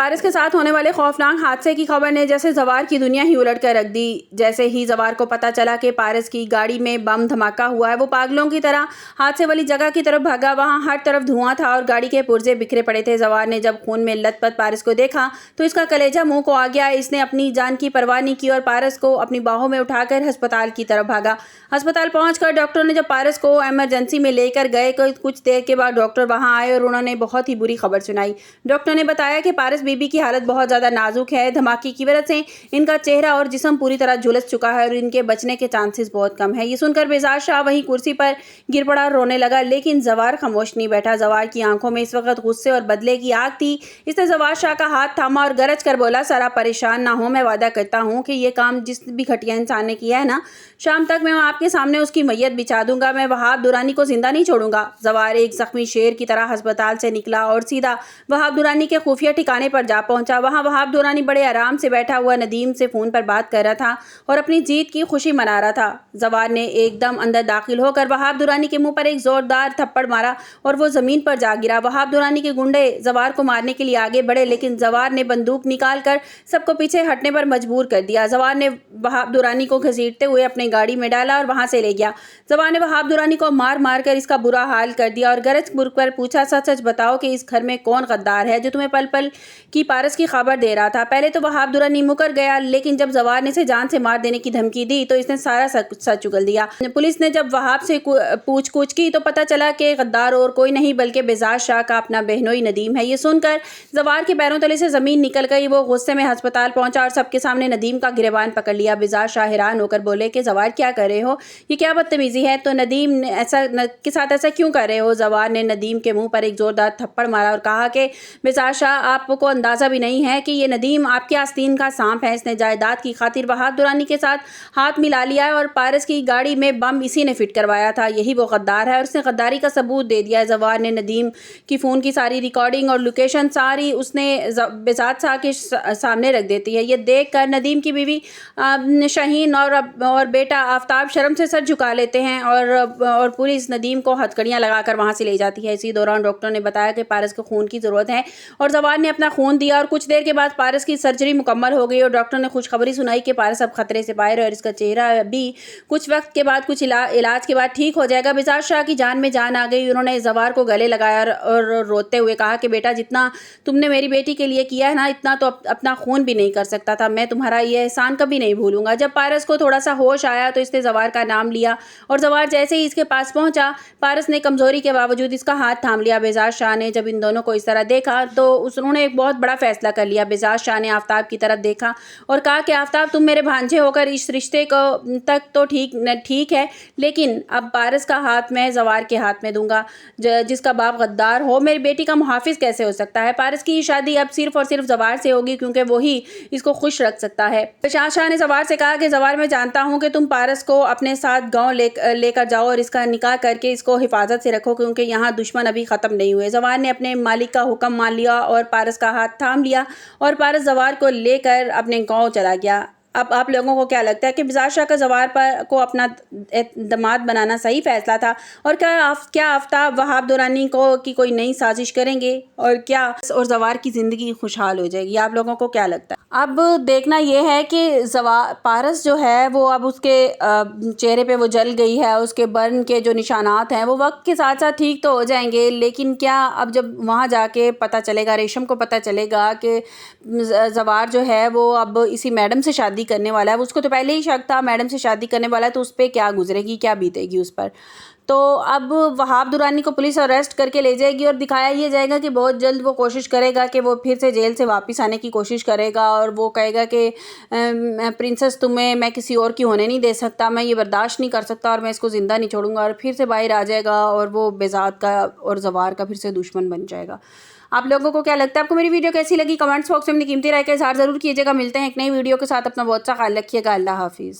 पारस के साथ होने वाले खौफनाक हादसे की खबर ने जैसे जवार की दुनिया ही उलट कर रख दी। जैसे ही जवार को पता चला कि पारस की गाड़ी में बम धमाका हुआ है, वो पागलों की तरह हादसे वाली जगह की तरफ भागा। वहां हर तरफ धुआं था और गाड़ी के पुर्जे बिखरे पड़े थे। जवार ने जब खून में लथपथ पारस को देखा तो इसका कलेजा मुंह को आ गया। इसने अपनी जान की परवाह नहीं की और पारस को अपनी बाहों में उठाकर अस्पताल की तरफ भागा। अस्पताल पहुंचकर डॉक्टर ने जब पारस को इमरजेंसी में लेकर गए, कुछ देर के बाद डॉक्टर वहां आए और उन्होंने बहुत ही बुरी खबर सुनाई। डॉक्टर ने बताया कि पारस बीबी की हालत बहुत ज़्यादा नाजुक है। धमाके की वजह से इनका चेहरा और जिस्म पूरी तरह झुलस चुका है और इनके बचने के चांसेस बहुत कम है। ये सुनकर बेजाज शाह वहीं कुर्सी पर गिर पड़ा, रोने लगा, लेकिन जवार खामोश नहीं बैठा। जवार की आंखों में इस वक्त गुस्से और बदले की आग थी। इसने जवार शाह का हाथ थामा और गरज कर बोला, सर आप परेशान ना हो, मैं वादा करता हूँ कि ये काम जिस भी घटिया इंसान ने किया है ना, शाम तक मैं आपके सामने उसकी मैयत बिछा दूंगा। मैं वहाब दुरानी को जिंदा नहीं छोड़ूंगा। जवार एक जख्मी शेर की तरह अस्पताल से निकला और सीधा वहाब दुरानी के खुफिया ठिकाने पर जा पहुंचा। वहां वहाब दुरानी बड़े आराम से बैठा हुआ नदीम से फोन पर बात कर रहा था और अपनी जीत की खुशी मना रहा था। जवार ने एकदम अंदर दाखिल होकर वहाब दुरानी के मुंह पर एक जोरदार थप्पड़ मारा और वो जमीन पर जा गिरा। वहाब दुरानी के गुंडे जवार को मारने के लिए आगे बढ़े, लेकिन जवार ने बंदूक निकालकर सबको पीछे हटने पर मजबूर कर दिया। जवार ने वहाब दुरानी को घसीटते हुए अपनी गाड़ी में डाला और वहां से ले गया। जवार ने वहाब दुरानी को मार मार कर इसका बुरा हाल कर दिया और गरज कर पूछा, सच सच बताओ कि इस घर में कौन गद्दार है जो तुम्हें पल पल की पारस की खबर दे रहा था। पहले तो वहाब दुरानी मुकर गया, लेकिन जब जवार ने इसे जान से मार देने की धमकी दी तो इसने सारा सच उगल दिया। पुलिस ने जब वहाब से पूछ की तो पता चला कि गद्दार और कोई नहीं बल्कि बेजाज शाह का अपना बहनोई नदीम है। ये सुनकर जवार के पैरों तले से जमीन निकल गई। वो गुस्से में अस्पताल पहुंचा और सबके सामने नदीम का गिरबान पकड़ लिया। बेजाज शाह हैरान होकर बोले कि जवार क्या कर रहे हो, ये क्या बदतमीजी है। तो नदीम ने के साथ ऐसा क्यों कर रहे हो। जवार ने नदीम के मुंह पर एक जोरदार थप्पड़ मारा और कहा कि बेजाज शाह आपको अंदाजा भी नहीं है कि ये नदीम आपके आस्तीन का सांप है। इसने जायदाद की खातिर वहाब दुरानी के साथ हाथ मिला लिया है और पारस की गाड़ी में बम इसी ने फिट करवाया था। यही वो गद्दार है और उसने गद्दारी का सबूत दे दिया। जवार ने नदीम की फ़ोन की सारी रिकॉर्डिंग और लोकेशन सारी उसने बेजाज शाह के सामने रख देती है। ये देख कर नदीम की बीवी शाहीन और बेटा आफ्ताब शर्म से सर झुका लेते हैं और पुलिस नदीम को हथकड़ियाँ लगाकर वहाँ से ले जाती है। इसी दौरान डॉक्टर ने बताया कि पारस को खून की ज़रूरत है और जवार ने अपना खून दिया और कुछ देर के बाद पारस की सर्जरी मुकम्मल हो गई और डॉक्टर ने खुशखबरी सुनाई कि पारस अब खतरे से बाहर है और इसका चेहरा भी कुछ वक्त के बाद कुछ इलाज के बाद ठीक हो जाएगा। बेजाज शाह की जान में जान आ गई। उन्होंने जवार को गले लगाया और रोते हुए कहा कि बेटा, जितना तुमने मेरी बेटी के लिए किया है ना, इतना तो अपना खून भी नहीं कर सकता था। मैं तुम्हारा ये एहसान कभी नहीं भूलूंगा। जब पारस को थोड़ा सा होश आया तो इसने जवार का नाम लिया और जवार जैसे ही इसके पास पहुंचा, पारस ने कमजोरी के बावजूद इसका हाथ थाम लिया। बेजाज शाह ने जब इन दोनों को इस तरह देखा तो उन्होंने एक बहुत बड़ा फैसला कर लिया। बेजाज शाह ने आफ्ताब की तरफ देखा और कहा कि आफ्ताब, तुम मेरे भांजे होकर इस रिश्ते को तक तो ठीक है, लेकिन अब पारस का हाथ मैं जवार के हाथ में दूंगा। जिसका बाप गद्दार हो मेरी बेटी का मुहाफिज कैसे हो सकता है। पारस की शादी अब सिर्फ और सिर्फ जवार से होगी क्योंकि वही इसको खुश रख सकता है। बेजाज शाह ने जवार से कहा कि जवार, मैं जानता हूँ कि तुम पारस को अपने साथ गाँव लेकर जाओ और इसका निकाह करके इसको हिफाजत से रखो क्योंकि यहाँ दुश्मन अभी ख़त्म नहीं हुए। जवार ने अपने मालिक का हुक्म मान लिया और पारस का हाथ थाम लिया और पारस जवार को लेकर अपने गांव चला गया। अब आप लोगों को क्या लगता है कि बेजाज शाह का जवार को अपना दामाद बनाना सही फैसला था और क्या आफ्ताब वहाब दुरानी की कोई नई साजिश करेंगे और जवार की ज़िंदगी खुशहाल हो जाएगी। आप लोगों को क्या लगता है। अब देखना यह है कि पारस जो है वो अब उसके चेहरे पे वो जल गई है, उसके बर्न के जो निशानात हैं वो वक्त के साथ साथ ठीक तो हो जाएंगे, लेकिन क्या अब जब वहाँ जाके पता चलेगा, रेशम को पता चलेगा कि जवार जो है वो अब इसी मैडम से शादी करने वाला है। उसको तो पहले ही शक था मैडम से शादी करने वाला है, तो उस पर क्या गुजरेगी, क्या बीतेगी उस पर। तो अब वहाब दुरानी को पुलिस अरेस्ट करके ले जाएगी और दिखाया ये जाएगा कि बहुत जल्द वो कोशिश करेगा कि वो फिर से जेल से वापस आने की कोशिश करेगा और वो कहेगा कि प्रिंसेस, तुम्हें मैं किसी और की होने नहीं दे सकता, मैं ये बर्दाश्त नहीं कर सकता और मैं इसको ज़िंदा नहीं छोड़ूंगा, और फिर से बाहर आ जाएगा और वो बेजाद का और जवार का फिर से दुश्मन बन जाएगा। आप लोगों को क्या लगता है। आपको मेरी वीडियो कैसी लगी कमेंट्स बॉक्स में अपनी कीमती राय का इज़हार ज़रूर कीजिएगा। मिलते हैं एक नई वीडियो के साथ। अपना बहुत सा ख्याल रखिएगा। अल्लाह हाफिज़।